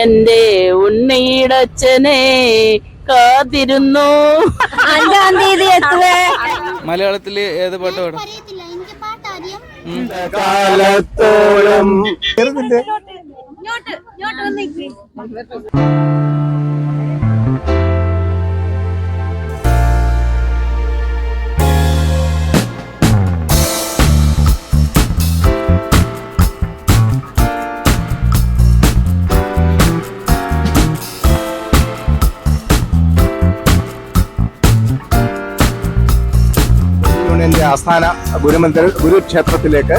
എന്റെ ഉണ്ണിയിടച്ചനെ കാത്തിരുന്നു. 5-ാം തീയതി എത്തുവേ. മലയാളത്തില് ഏത് പാട്ട് പാടും? കാലത്തോളം യൂണിയന്റെ ആസ്ഥാന ഗുരുക്ഷേത്രത്തിലേക്ക്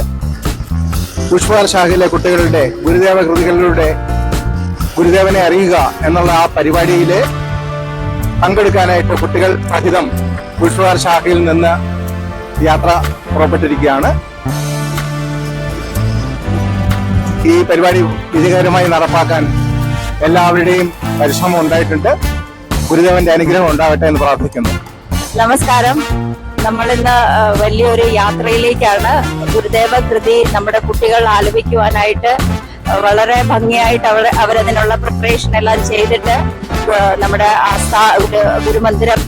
പുഷ്പവാർ ശാഖയിലെ കുട്ടികളുടെ ഗുരുദേവ കൃതികളിലൂടെ ഗുരുദേവനെ അറിയുക എന്നുള്ള ആ പരിപാടിയിൽ പങ്കെടുക്കാനായിട്ട് കുട്ടികൾ സഹിതം പുഷ്പവാർ ശാഖയിൽ നിന്ന് യാത്ര പുറപ്പെട്ടിരിക്കുകയാണ്. ഈ പരിപാടി വിജയകരമായി നടപ്പാക്കാൻ എല്ലാവരുടെയും പരിശ്രമം ഉണ്ടായിട്ടുണ്ട്. ഗുരുദേവന്റെ അനുഗ്രഹം ഉണ്ടാവട്ടെ എന്ന് പ്രാർത്ഥിക്കുന്നു. നമസ്കാരം. നമ്മളിന്ന് വലിയൊരു യാത്രയിലേക്കാണ്. ഗുരുദേവ കൃതി നമ്മുടെ കുട്ടികൾ ആലപിക്കുവാനായിട്ട് വളരെ ഭംഗിയായിട്ട് അവരതിനുള്ള പ്രിപ്പറേഷൻ എല്ലാം ചെയ്തിട്ട് നമ്മുടെ ഗുരുമന്ദിരം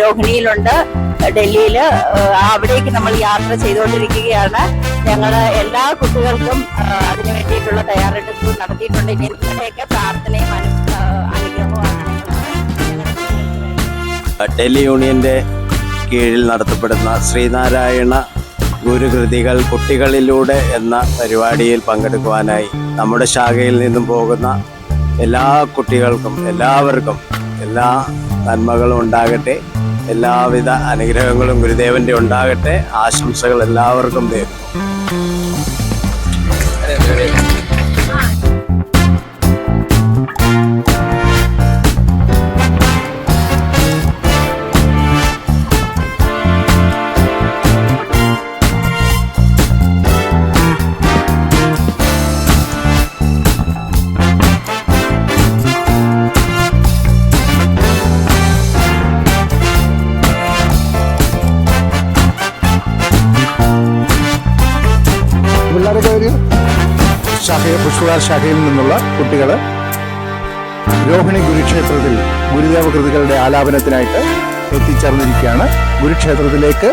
രോഹിണിയിലുണ്ട്, ഡൽഹിയില്. അവിടേക്ക് നമ്മൾ യാത്ര ചെയ്തുകൊണ്ടിരിക്കുകയാണ്. ഞങ്ങള് എല്ലാ കുട്ടികൾക്കും അതിനു വേണ്ടിയിട്ടുള്ള തയ്യാറെടുപ്പ് നടത്തിയിട്ടുണ്ട്. നിങ്ങളുടെയൊക്കെ പ്രാർത്ഥനയും അനുഗ്രഹവുമാണ് ഡൽഹി യൂണിയന്റെ കീഴിൽ നടത്തപ്പെടുന്ന ശ്രീനാരായണ ഗുരുകൃതികൾ കുട്ടികളിലൂടെ എന്ന പരിപാടിയിൽ പങ്കെടുക്കുവാനായി നമ്മുടെ ശാഖയിൽ നിന്നും പോകുന്ന എല്ലാ കുട്ടികൾക്കും എല്ലാവർക്കും എല്ലാ നന്മകളും ഉണ്ടാകട്ടെ, എല്ലാവിധ അനുഗ്രഹങ്ങളും ഗുരുദേവന്റെ ഉണ്ടാകട്ടെ. ആശംസകൾ എല്ലാവർക്കും നേരുന്നു. പുഷ്പവാർ ശാഖയിൽ നിന്നുള്ള കുട്ടികൾ രോഹിണി ഗുരുക്ഷേത്രത്തിൽ ഗുരുദേവ കൃതികളുടെ ആലാപനത്തിനായിട്ട് എത്തിച്ചേർന്നിരിക്കുകയാണ്. ഗുരുക്ഷേത്രത്തിലേക്ക്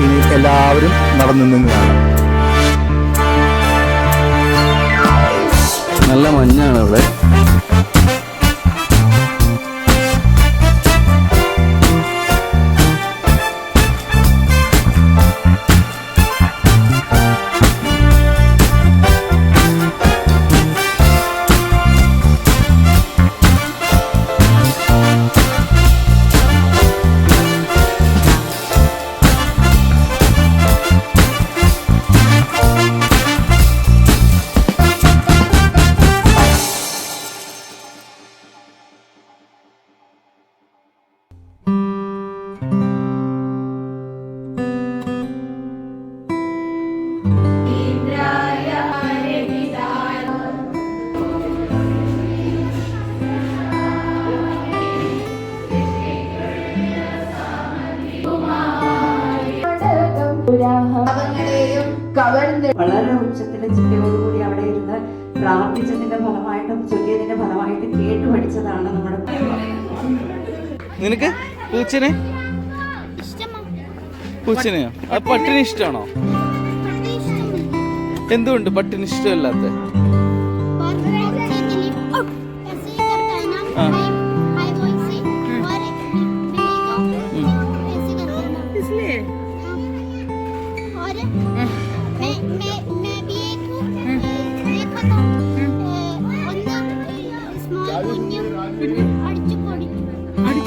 ഇനി എല്ലാവരും നടന്നു നിന്നതാണ്. നല്ല മഞ്ഞാണ് ഇവിടെ. വളരെ ഉച്ചത്തിലെ ചിട്ടയോടുകൂടി അവിടെ ഇരുന്ന് പ്രാർത്ഥിച്ചതിന്റെ ഫലമായിട്ടും ചൊല്ലിയതിന്റെ ഫലമായിട്ടും കേട്ടു പഠിച്ചതാണ് നമ്മുടെ. നിനക്ക് പൂച്ചനെ പൂച്ചനെയോ? അത് പട്ടിന് ഇഷ്ടമാണോ? എന്തുകൊണ്ട് പട്ടിന് ഇഷ്ടമല്ലാത്ത?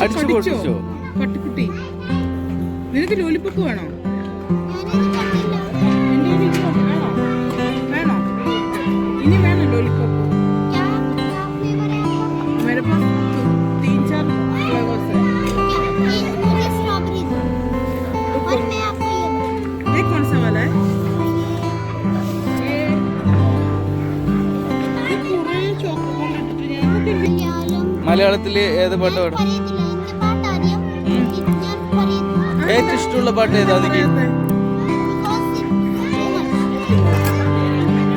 അടിച്ചു പൊട്ടിച്ചോ? പട്ടിക്കുട്ടി, നിനക്ക് ലോലിപ്പോപ്പ് വേണോ? വേണോ? ഇനി വേണം ലോലിപ്പോപ്പ്. मेरे पास 3-4 फ्लेवर्स है. ये कौन सा वाला है? മലയാളത്തില് ഏത് പാട്ട് പാടും? ഏറ്റവും ഇഷ്ടമുള്ള പാട്ട് ഏതാ? എനിക്ക്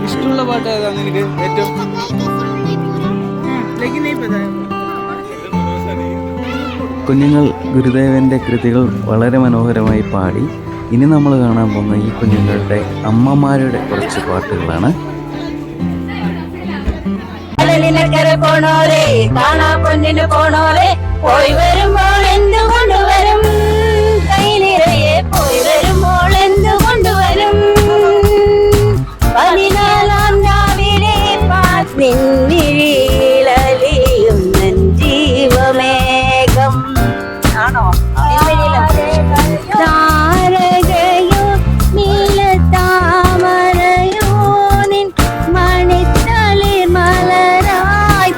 ഇഷ്ടമുള്ള പാട്ട് ഏതാ നിനക്ക് ഏറ്റവും? लेकिन नहीं पता है। കുഞ്ഞുങ്ങൾ ഗുരുദേവൻ്റെ കൃതികൾ വളരെ മനോഹരമായി പാടി. ഇനി നമ്മൾ കാണാൻ പോകുന്ന ഈ കുഞ്ഞുങ്ങളുടെ അമ്മമാരുടെ കുറച്ച് പാട്ടുകളാണ്. പോണോരെ കാണാ പൊന്നിന് പോണോരെ പോയി വരുമ്പോൾ എന്ത് കൊണ്ടുവരും കൈനിറയെ പോയി വരുമ്പോൾ എന്ത് കൊണ്ടുവരും 14 രാവിലെ നിന്നിഴിയിലലിയും ജീവമേഘം ആണോ താരകയോ നീലത്താമരയോ നിൻ മണിത്തളിർ മലരായി.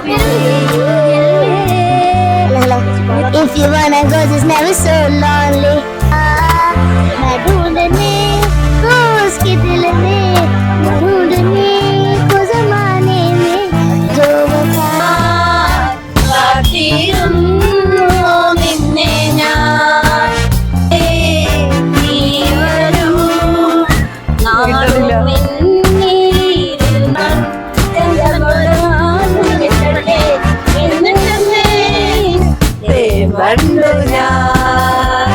If you wanna go, just never so lonely. मैं ढूंढने को उसके दिल में, मैं ढूंढने को ज़माने में जो वफा കാത്തിരുന്നു നിന്നെ ഞാൻ. നീ വരൂ നാളും നിന്നിരുന്ന ചന്ദ്രമോളാനിട്ടേ എന്നിട്ടെന്നെ കണ്ടു ഞാൻ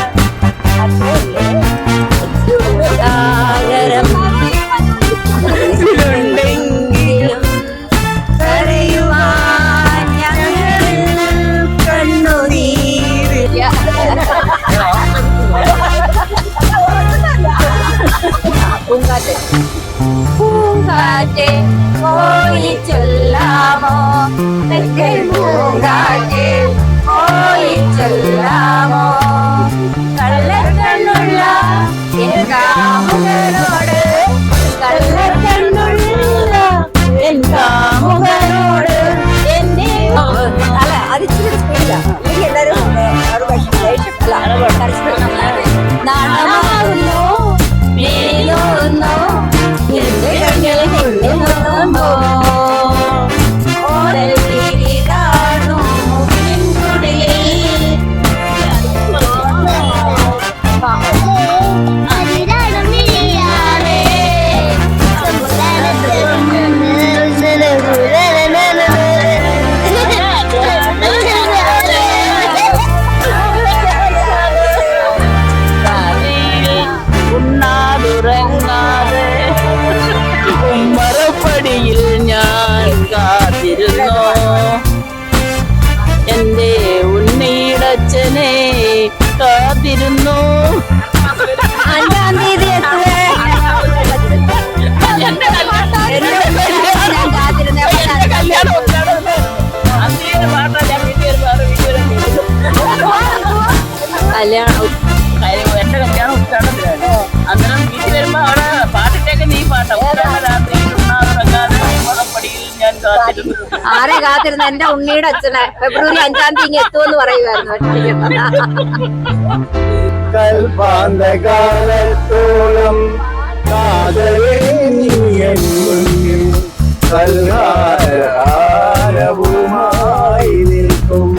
സാഗരം ഉണ്ടെങ്കിലും കരയുവാൻ ഞങ്ങൾ കണ്ണുനീരില്ല. പൂങ്കാറ്റെ പൂങ്കാറ്റെ പോയി ചൊല്ലാമോ തെക്കേ പൂങ്കാറ്റെ പോയി ചൊല്ലാമോ കള്ളക്കണ്ണുള്ള എൻ കാമുകനോട് കള്ളക്കണ്ണുള്ള എൻ കാമുകനോട് എന്നെ അല്ല അതിച്ചിരി സ്പീഡില്ല എല്ലാവരും നാണമാകുന്നു മേലോന്നോ എന്റെ കണ്ണിൽ നിന്നെ നോക്കുമ്പോ ഓരൽ തിരി കാണും ഉണ്ണാതുറങ്ങാതെ ഉമ്മറപ്പടിയിൽ ഞാൻ കാത്തിരുന്നു എന്റെ ഉണ്ണിയുടച്ഛനെ കാത്തിരുന്നു. 5-ാം തീയതി കല്യാണം എന്റെ കല്യാണം ഉദ്ഘാടനത്തിലാണ്. അന്നേരം വീട്ടിൽ വരുമ്പോ അവിടെ പാട്ടിട്ടേക്ക് നീ പാട്ടാ രാത്രി ഉണ്ണാതുറങ്ങാതെ ഉമ്മറപ്പടിയിൽ ഞാൻ കാത്തിരുന്നു. ആരെ കാത്തിരുന്ന എന്റെ ഉണ്ണിയുടെ അച്ഛനെ ഫെബ്രുവരി 5-ാം തീയതി എത്തുമെന്ന് പറയുമായിരുന്നു. കൽപ്പാന്തകാലത്തോളം കാതലേ നീ എൻ മുന്നിൽ കൽഹാരവുമായി നിൽക്കും.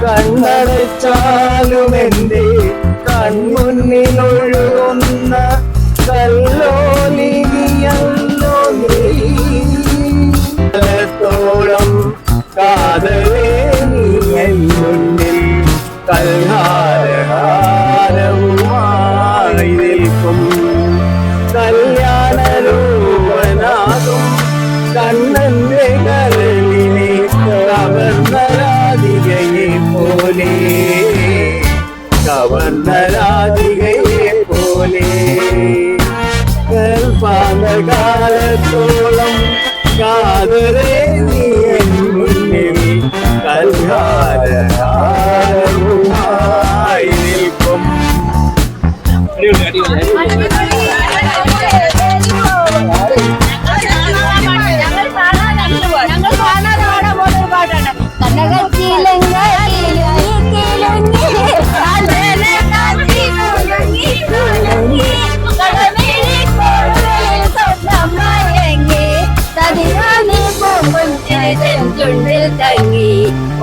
കണ്ണടച്ചാലും എന്റെ കൺമുന്നിലൊഴുകുന്ന കല്ലോലിയല്ലോ നീ. കാലത്തോളം കാതലേ നീ എൻ മുന്നിൽ കൽഹാരഹാരവുമായി നിൽക്കും. കല്യാണരൂപനാകും കണ്ണന്റെ കരളിനെ കവർന്ന രാധികയെ പോലെ കവർന്ന രാധികയെ പോലെ കൽപ്പാന്തകാലത്തോളം കാതലേ നീ എൻ മുന്നിൽ കൽഹാരഹാരവുമായി നിൽക്കും. ഞങ്ങൾ കാണാതെ പാടാൻ പോകുന്ന ഒരു പാട്ടാണ്. ചുണ്ടിൽ തങ്ങി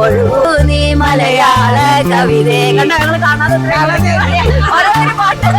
ഒഴുകൂ നീ മലയാള കവിതേ. കണ്ടോ ഞങ്ങൾ കാണാതെ ഓരോ പാട്ട്